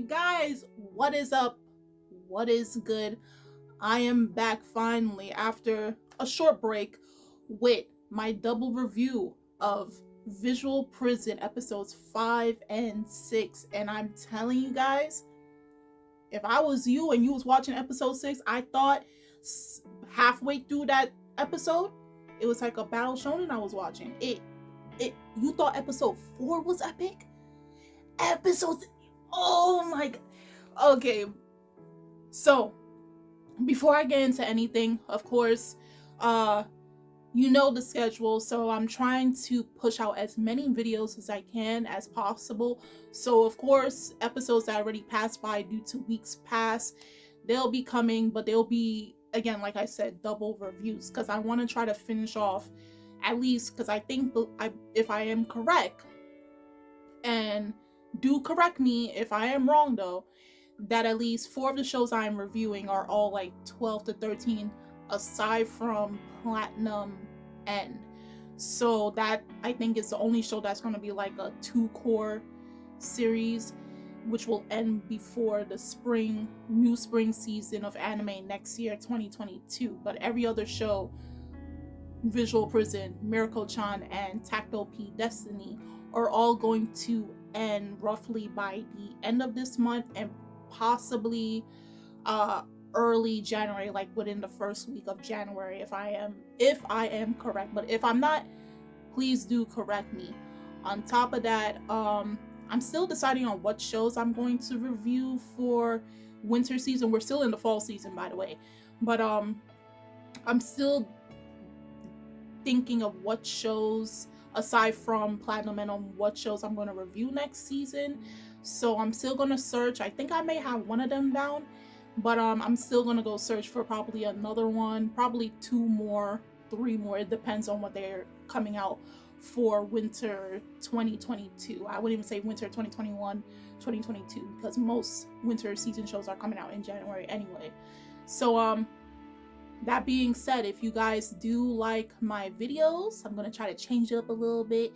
guys, what is up? What is good? I am back finally after a short break with my double review of Visual Prison episodes 5 and 6. And I'm telling you guys, if I was you and you was watching episode 6, I thought halfway through that episode, it was like a battle shonen I was watching. You thought episode 4 was epic? Episode, oh my god. Okay, so before I get into anything, of course, you know the schedule, so I'm trying to push out as many videos as I can as possible. So of course, episodes that already passed by due to weeks past, they'll be coming, but they'll be, again, like I said, double reviews, because I want to try to finish off, at least, because I think if I am correct, and do correct me if I am wrong though, that at least 4 of the shows I'm reviewing are all like 12 to 13, aside from Platinum End. So that, I think, is the only show that's going to be like a 2-core series, which will end before the new spring season of anime next year, 2022. But every other show, Visual Prison, Miracle-chan, and Tactile P Destiny, are all going to end roughly by the end of this month, and possibly early January, like within the first week of January, if I am correct. But if I'm not, please do correct me. On top of that, I'm still deciding on what shows I'm going to review for winter season. We're still in the fall season, by the way, but I'm still thinking of what shows, aside from Platinum, and on what shows I'm going to review next season. So I'm still going to search. I think I may have one of them down, but I'm still going to go search for probably another one, probably 2 more, 3 more. It depends on what they're coming out for winter 2022. I wouldn't even say winter 2021, 2022, because most winter season shows are coming out in January anyway. So that being said, if you guys do like my videos, I'm going to try to change it up a little bit.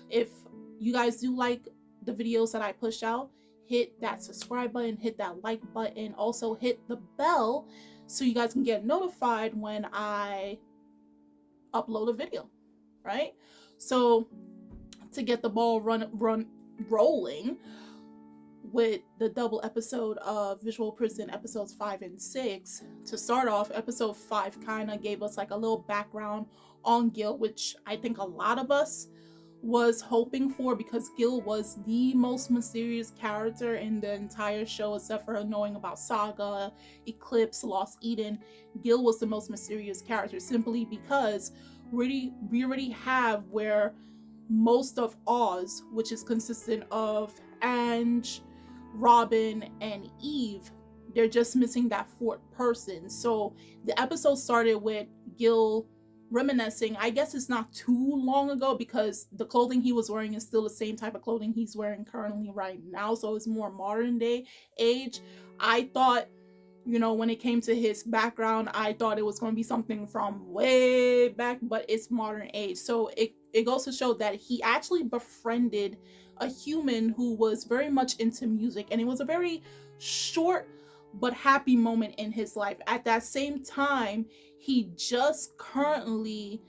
If you guys do like the videos that I push out, hit that subscribe button, hit that like button, also hit the bell so you guys can get notified when I upload a video, right? So to get the ball rolling with the double episode of Visual Prison episodes 5 and 6. To start off, episode 5 kind of gave us like a little background on Guil, which I think a lot of us was hoping for, because Guil was the most mysterious character in the entire show, except for knowing about Saga, Eclipse, Lost Eden. Guil was the most mysterious character simply because we already have where most of Oz, which is consistent of Ange, Robin, and Eve, they're just missing that 4th person. So the episode started with Guil reminiscing. I guess it's not too long ago, because the clothing he was wearing is still the same type of clothing he's wearing currently right now, so it's more modern day age. I thought, when it came to his background, I thought it was going to be something from way back, but it's modern age. So it goes to show that he actually befriended a human who was very much into music, and it was a very short but happy moment in his life. At that same time, he just currently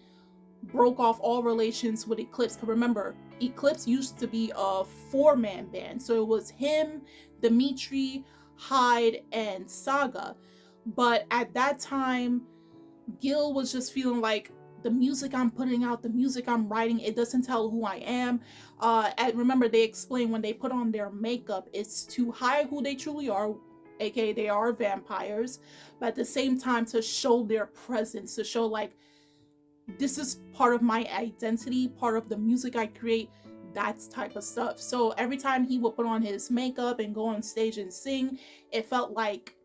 broke off all relations with Eclipse. Because remember, Eclipse used to be a 4-man band, so it was him, Dimitri, Hyde, and Saga. But at that time, Guil was just feeling like, the music I'm putting out, the music I'm writing, it doesn't tell who I am. And remember, they explain when they put on their makeup, it's to hide who they truly are, aka they are vampires, but at the same time to show their presence, to show like, this is part of my identity, part of the music I create, that type of stuff. So every time he would put on his makeup and go on stage and sing, it felt like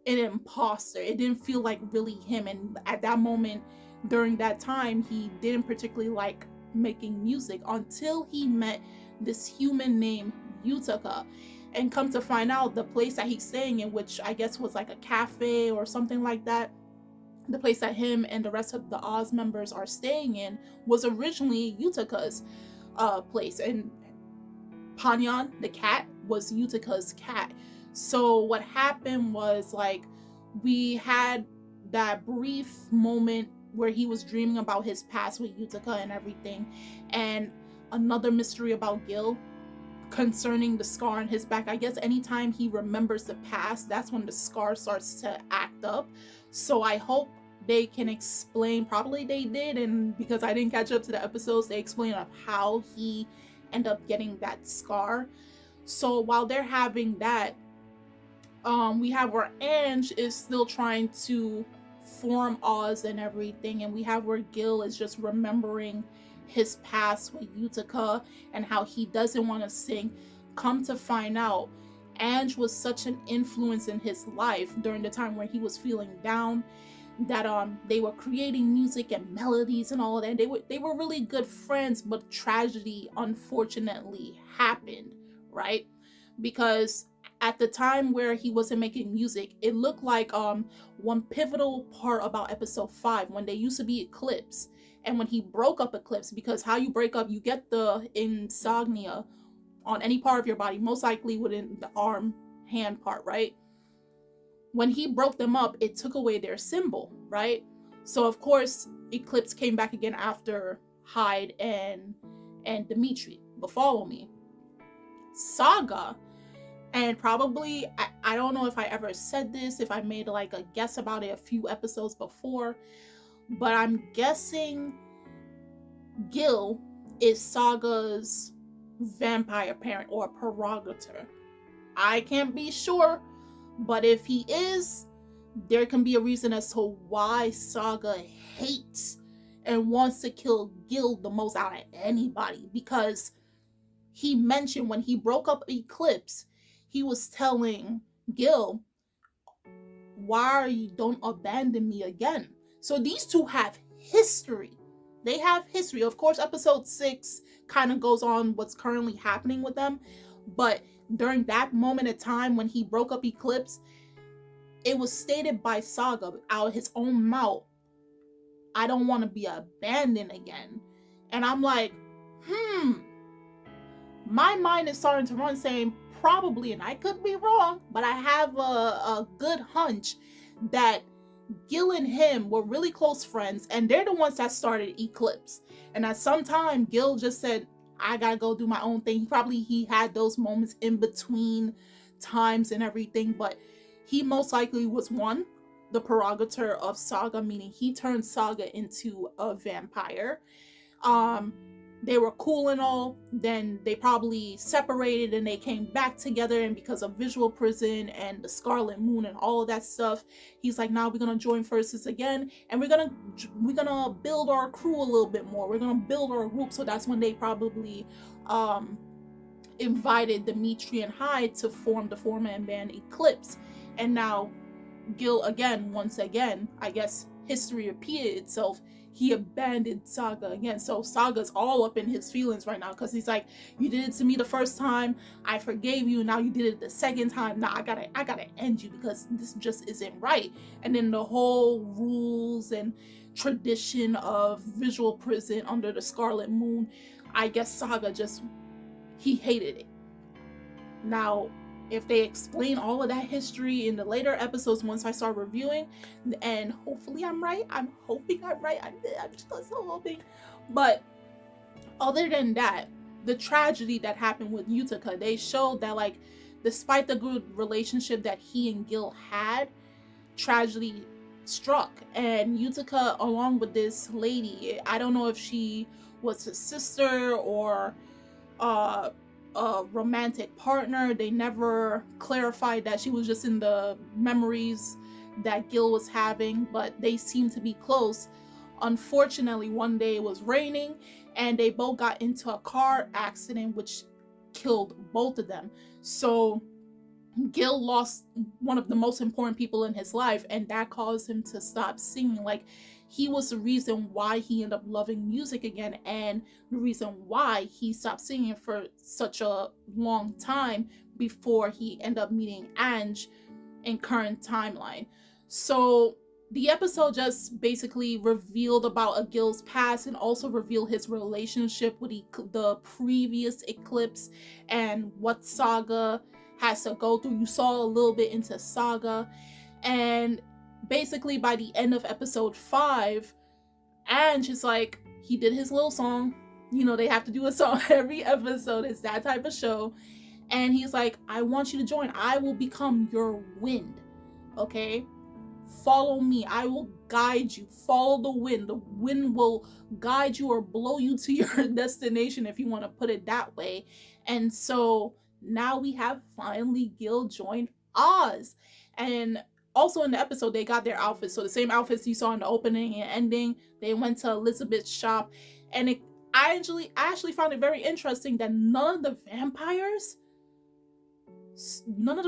an imposter. It didn't feel like really him. And at that moment, during that time, he didn't particularly like making music until he met this human named Yutaka. And come to find out, the place that he's staying in, which I guess was like a cafe or something like that, the place that him and the rest of the Oz members are staying in, was originally Yutaka's place. And Panyan, the cat, was Utika's cat. So what happened was, like, we had that brief moment where he was dreaming about his past with Utica and everything, and another mystery about Guil concerning the scar on his back. I guess anytime he remembers the past, that's when the scar starts to act up. So I hope they can explain, probably they did, and because I didn't catch up to the episodes, they explain of how he ended up getting that scar. So while they're having that, we have where Ange is still trying to form Oz and everything, and we have where Guil is just remembering his past with Utica and how he doesn't want to sing. Come to find out, Ange was such an influence in his life during the time where he was feeling down, that they were creating music and melodies and all that. They were really good friends, but tragedy unfortunately happened, right? Because at the time where he wasn't making music, it looked like one pivotal part about episode 5, when they used to be Eclipse, and when he broke up Eclipse, because how you break up, you get the insomnia on any part of your body, most likely within the arm hand part, right? When he broke them up, it took away their symbol, right? So of course Eclipse came back again after Hyde and Dimitri. But follow me, Saga, and probably I don't know if I ever said this, if I made like a guess about it a few episodes before, but I'm guessing Guil is Saga's vampire parent or progenitor. I can't be sure, but if he is, there can be a reason as to why Saga hates and wants to kill Guil the most out of anybody, because he mentioned when he broke up Eclipse, he was telling Guil, why you don't abandon me again? So these two have history. They have history. Of course, episode 6 kind of goes on what's currently happening with them, but during that moment of time when he broke up Eclipse, it was stated by Saga out of his own mouth, I don't want to be abandoned again. And I'm like, my mind is starting to run saying probably, and I could be wrong, but I have a good hunch that Guil and him were really close friends, and they're the ones that started Eclipse. And at some time, Guil just said, I gotta go do my own thing. He had those moments in between times and everything, but he most likely was one, the progenitor of Saga, meaning he turned Saga into a vampire. They were cool and all, then they probably separated and they came back together, and because of Visual Prison and the Scarlet Moon and all of that stuff, he's like, now we're gonna join forces again, and we're gonna build our crew a little bit more, we're gonna build our group. So that's when they probably invited Dimitri and Hyde to form the four-man band Eclipse. And now Guil again, once again, I guess history repeated itself, he abandoned Saga again. So Saga's all up in his feelings right now, because he's like, you did it to me the first time, I forgave you, now you did it the second time, now I gotta end you, because this just isn't right. And then the whole rules and tradition of Visual Prison under the Scarlet Moon, I guess Saga he hated it. Now, if they explain all of that history in the later episodes once I start reviewing, and hopefully I'm right, I'm hoping I'm right, I'm just so hoping. But other than that, the tragedy that happened with Utica, they showed that, like, despite the good relationship that he and Guil had, tragedy struck. And Utica, along with this lady, I don't know if she was his sister or a romantic partner, they never clarified that. She was just in the memories that Guil was having, but they seemed to be close. Unfortunately, one day it was raining and they both got into a car accident which killed both of them. So Guil lost one of the most important people in his life, and that caused him to stop singing. Like, he was the reason why he ended up loving music again, and the reason why he stopped singing for such a long time before he ended up meeting Ange in current timeline. So The episode just basically revealed about Guil's past and also revealed his relationship with the previous eclipse and what Saga has to go through. You saw a little bit into Saga, and basically by the end of episode 5, Ange is like, he did his little song. You know, they have to do a song every episode. It's that type of show. And he's like, I want you to join. I will become your wind. Okay? Follow me. I will guide you. Follow the wind. The wind will guide you or blow you to your destination, if you want to put it that way. And so now we have finally Guil joined Oz. And also in the episode, they got their outfits. So the same outfits you saw in the opening and ending. They went to Elizabeth's shop. And I actually found it very interesting that none of the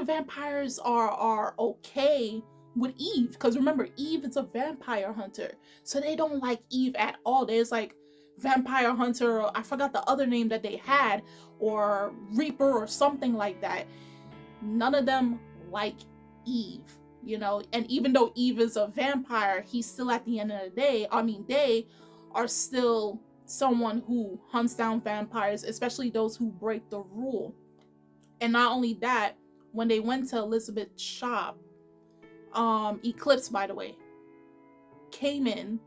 vampires are okay with Eve, because remember, Eve is a vampire hunter, so they don't like Eve at all. There's like vampire hunter, I forgot the other name that they had, or Reaper or something like that. None of them like Eve, you know. And even though Eve is a vampire, he's still, at the end of the day, they are still someone who hunts down vampires, especially those who break the rule. And not only that, when they went to Elizabeth's shop, Eclipse, by the way, came in,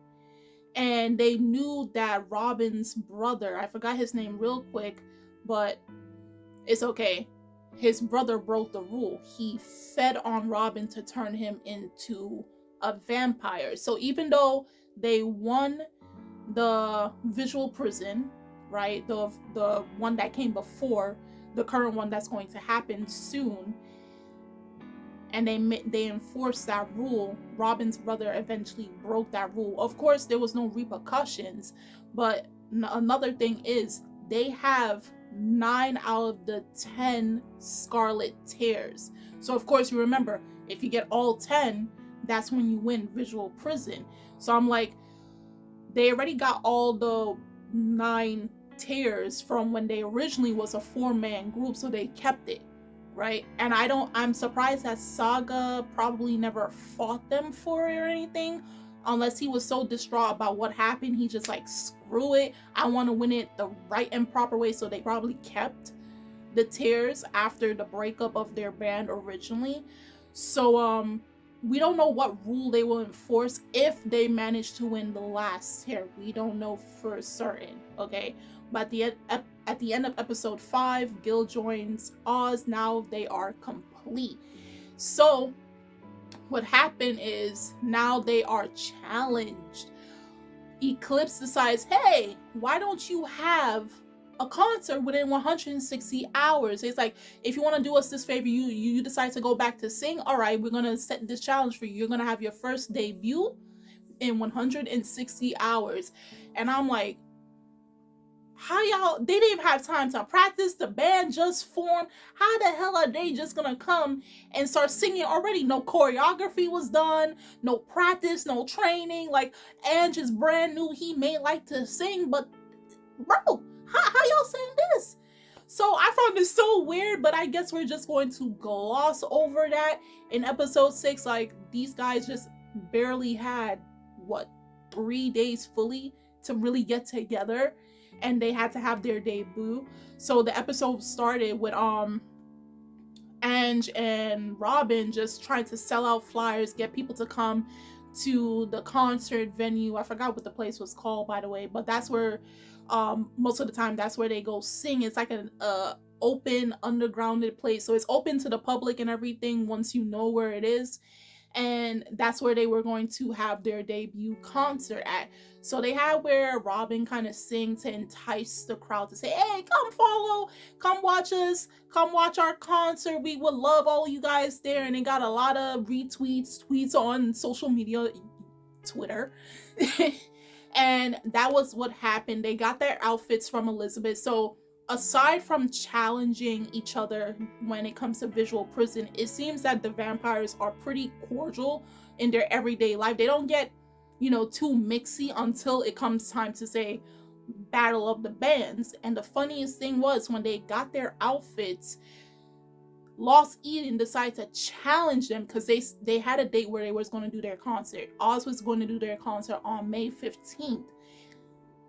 and they knew that Robin's brother, I forgot his name real quick, but it's okay. His brother broke the rule. He fed on Robin to turn him into a vampire. So even though they won the visual prison, right, the one that came before the current one that's going to happen soon, and they enforced that rule, Robin's brother eventually broke that rule. Of course, there was no repercussions, but another thing is, they have 9 out of the 10 Scarlet tears. So of course, you remember, if you get all 10, that's when you win visual prison. So I'm like, they already got all the 9 tears from when they originally was a 4-man group, so they kept it, right? And I'm surprised that Saga probably never fought them for it or anything, unless he was so distraught about what happened, he just like, screw it, I want to win it the right and proper way. So they probably kept the tears after the breakup of their band originally. So we don't know what rule they will enforce if they manage to win the last tear. We don't know for certain, okay? But at the end of episode 5, Guil joins Oz. Now they are complete. So what happened is, now they are challenged. Eclipse decides, hey, why don't you have a concert within 160 hours? It's like, if you want to do us this favor, you decide to go back to sing, all right, we're going to set this challenge for you. You're going to have your first debut in 160 hours. And I'm like, how y'all, they didn't even have time to practice, the band just formed, how the hell are they just gonna come and start singing already? No choreography was done, no practice, no training. Like, Ange is brand new, he may like to sing, but bro, how y'all saying this? So I found this so weird, but I guess we're just going to gloss over that. In episode 6, like, these guys just barely had, what, 3 days fully to really get together, and they had to have their debut. So the episode started with Ange and Robin just trying to sell out flyers, get people to come to the concert venue. I forgot what the place was called, by the way, but that's where most of the time that's where they go sing. It's like an open undergrounded place, so it's open to the public and everything once you know where it is. And that's where they were going to have their debut concert at. So they had where Robin kind of sing to entice the crowd to say, hey, come follow, come watch us, come watch our concert, we would love all you guys there. And they got a lot of tweets on social media, Twitter. And that was what happened. They got their outfits from Elizabeth. So aside from challenging each other when it comes to visual prison, it seems that the vampires are pretty cordial in their everyday life. They don't get, too mixy until it comes time to say battle of the bands. And the funniest thing was, when they got their outfits, Lost Eden decided to challenge them because they had a date where they was going to do their concert. Oz was going to do their concert on May 15th.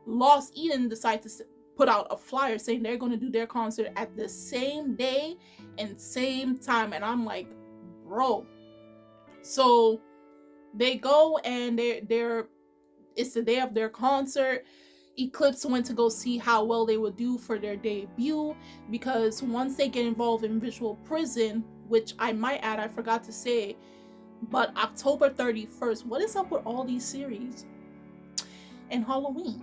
Lost Eden decided to put out a flyer saying they're going to do their concert at the same day and same time. And I'm like, bro. So they go and it's the day of their concert. Eclipse went to go see how well they would do for their debut, because once they get involved in Visual Prison, which I might add, I forgot to say, but October 31st, what is up with all these series? And Halloween,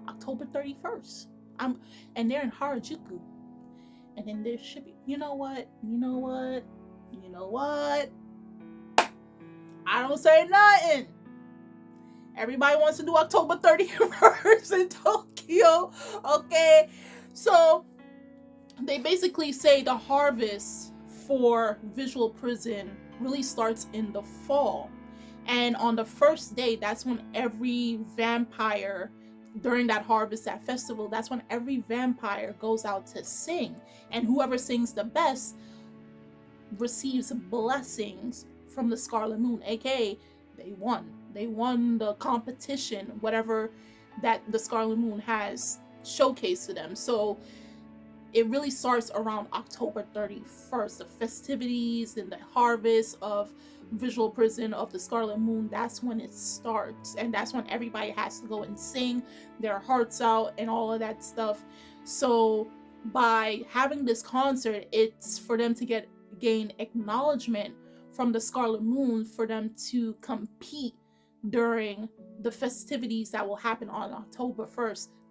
October 31st. And they're in Harajuku. And then there should be, you know what? I don't say nothing. Everybody wants to do October 31st in Tokyo. Okay. So they basically say the harvest for Visual Prison really starts in the fall. And on the first day, that's when every vampire, during that harvest, that festival, that's when every vampire goes out to sing. And whoever sings the best receives blessings from the Scarlet Moon, aka they won. They won the competition, whatever that the Scarlet Moon has showcased to them. So it really starts around October 31st. The festivities and the harvest of Visual Prison of the Scarlet Moon, that's when it starts. And that's when everybody has to go and sing their hearts out and all of that stuff. So by having this concert, it's for them to gain acknowledgement from the Scarlet Moon for them to compete during the festivities that will happen on October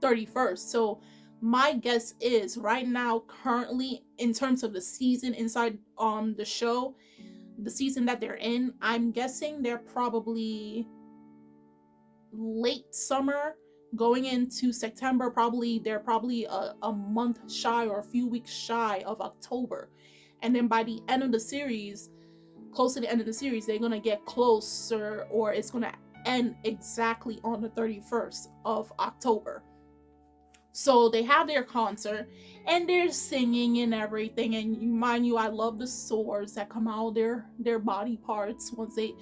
31st. So my guess is right now, currently, in terms of the season inside the show, the season that they're in, I'm guessing they're probably late summer going into September. They're probably a month shy or a few weeks shy of October. And then by the end of the series, close to the end of the series, they're going to get closer, or it's going to end exactly on the 31st of October. So they have their concert and they're singing and everything. And mind you, I love the swords that come out of their body parts once the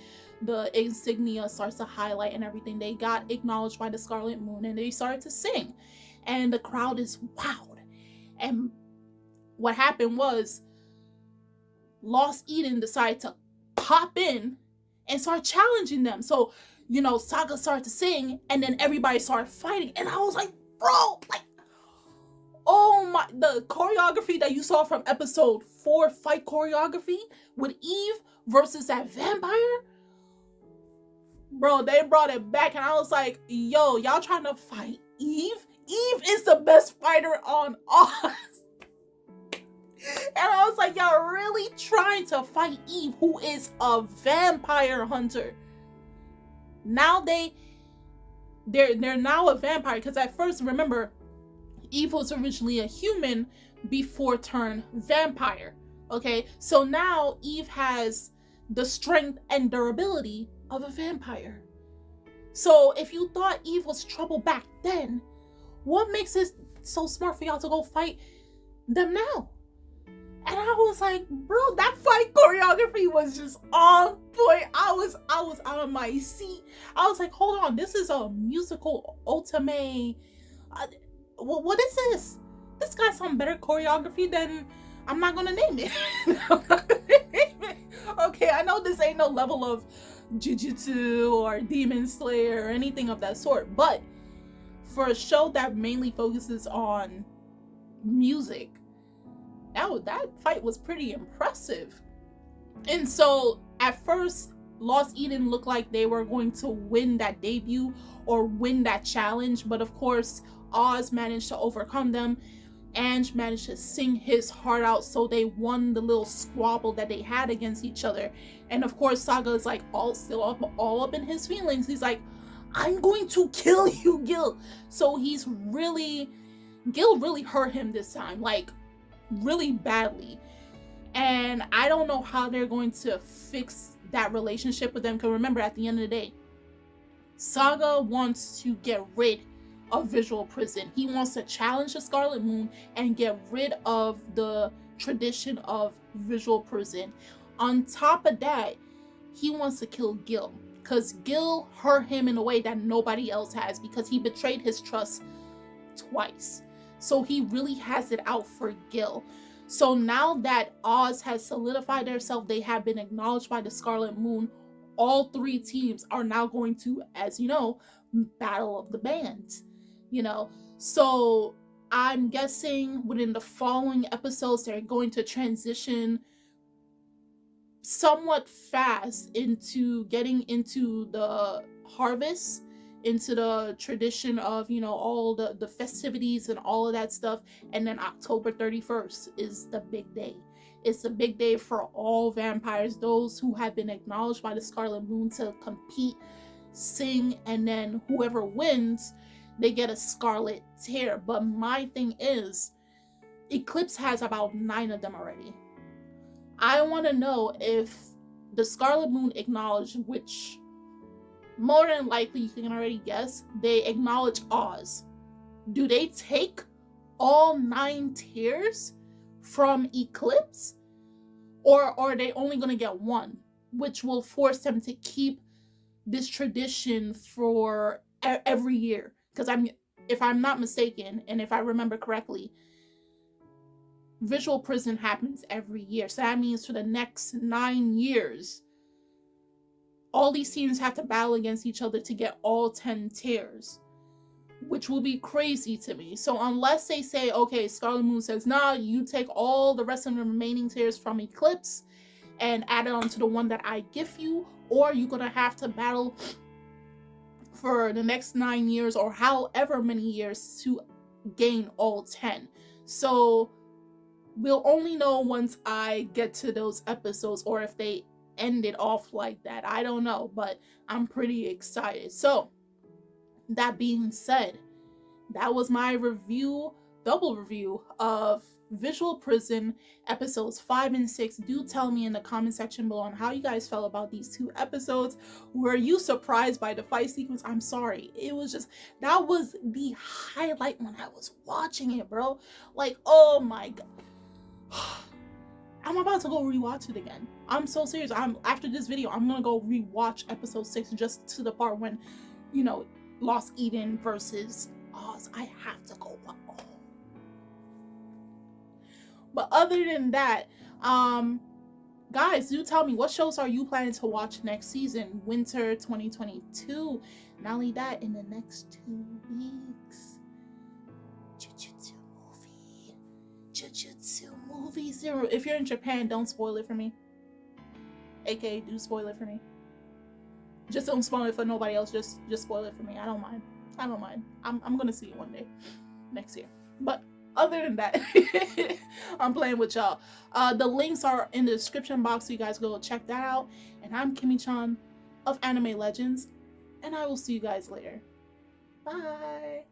insignia starts to highlight and everything. They got acknowledged by the Scarlet Moon and they started to sing. And the crowd is wowed. And what happened was Lost Eden decided to pop in and start challenging them. So, Saga started to sing and then everybody started fighting. And I was like, bro, oh my, the choreography that you saw from episode 4, fight choreography with Eve versus that vampire, bro, they brought it back. And I was like, yo, y'all trying to fight Eve? Eve is the best fighter on Oz. And I was like, y'all really trying to fight Eve, who is a vampire hunter? Now they're now a vampire, because at first, remember, Eve was originally a human before turned vampire. Okay, so now Eve has the strength and durability of a vampire. So if you thought Eve was trouble back then, what makes it so smart for y'all to go fight them now? And I was like, bro, that fight choreography was just on point. I was out of my seat. I was like, hold on, this is a musical ultimate. What is this? This got some better choreography than, I'm not gonna name it. Okay, I know this ain't no level of Jujutsu or Demon Slayer or anything of that sort, but for a show that mainly focuses on music, that fight was pretty impressive. And so at first, Lost Eden looked like they were going to win that debut or win that challenge, but of course Oz managed to overcome them. Ange managed to sing his heart out, so they won the little squabble that they had against each other. And of course Saga is like all up in his feelings. He's like, I'm going to kill you, Guil. So Guil really hurt him this time, like really badly. And I don't know how they're going to fix that relationship with them, because remember, at the end of the day, Saga wants to get rid of Visual Prison. He wants to challenge the Scarlet Moon and get rid of the tradition of visual prison. On top of that, he wants to kill Guil because Guil hurt him in a way that nobody else has because he betrayed his trust twice. So he really has it out for Guil. So now that Oz has solidified themselves, they have been acknowledged by the Scarlet Moon, all three teams are now going to, as you know, battle of the bands, you know. So I'm guessing within the following episodes, they're going to transition somewhat fast into getting into the harvest, into the tradition of, you know, all the festivities and all of that stuff. And then October 31st is the big day. It's a big day for all vampires, those who have been acknowledged by the Scarlet Moon to compete, sing, and then whoever wins, they get a scarlet tear. But my thing is, Eclipse has about 9 of them already. I want to know if the Scarlet Moon acknowledged, which more than likely you can already guess, they acknowledge Oz. Do they take all 9 tears from Eclipse? Or are they only going to get 1, which will force them to keep this tradition for every year? Because if I'm not mistaken, and if I remember correctly, visual prison happens every year. So that means for the next 9 years, all these teams have to battle against each other to get all 10 tears, which will be crazy to me. So unless they say, okay, Scarlet Moon says, nah, you take all the rest of the remaining tears from Eclipse and add it on to the one that I give you, or you're gonna have to battle for the next 9 years or however many years to gain all 10. So we'll only know once I get to those episodes, or if they end it off like that. I don't know, but I'm pretty excited. So that being said, that was my review, double review of Visual Prison episodes 5 and 6. Do tell me in the comment section below on how you guys felt about these 2 episodes. Were you surprised by the fight sequence? I'm sorry. It was just, that was the highlight when I was watching it, bro. Like, oh my god. I'm about to go rewatch it again. I'm so serious. After this video, I'm gonna go rewatch episode 6 just to the part when, you know, Lost Eden versus Oz. I have to go watch. Oh. But other than that, guys, do tell me, what shows are you planning to watch next season? Winter 2022. Not only that, in the next 2 weeks, Jujutsu movie 0. If you're in Japan, don't spoil it for me. AKA, do spoil it for me. Just don't spoil it for nobody else. Just spoil it for me. I don't mind. I'm gonna see it one day next year. But other than that, I'm playing with y'all. The links are in the description box, so you guys go check that out. And I'm Kimmy-chan of Anime Legends, and I will see you guys later. Bye.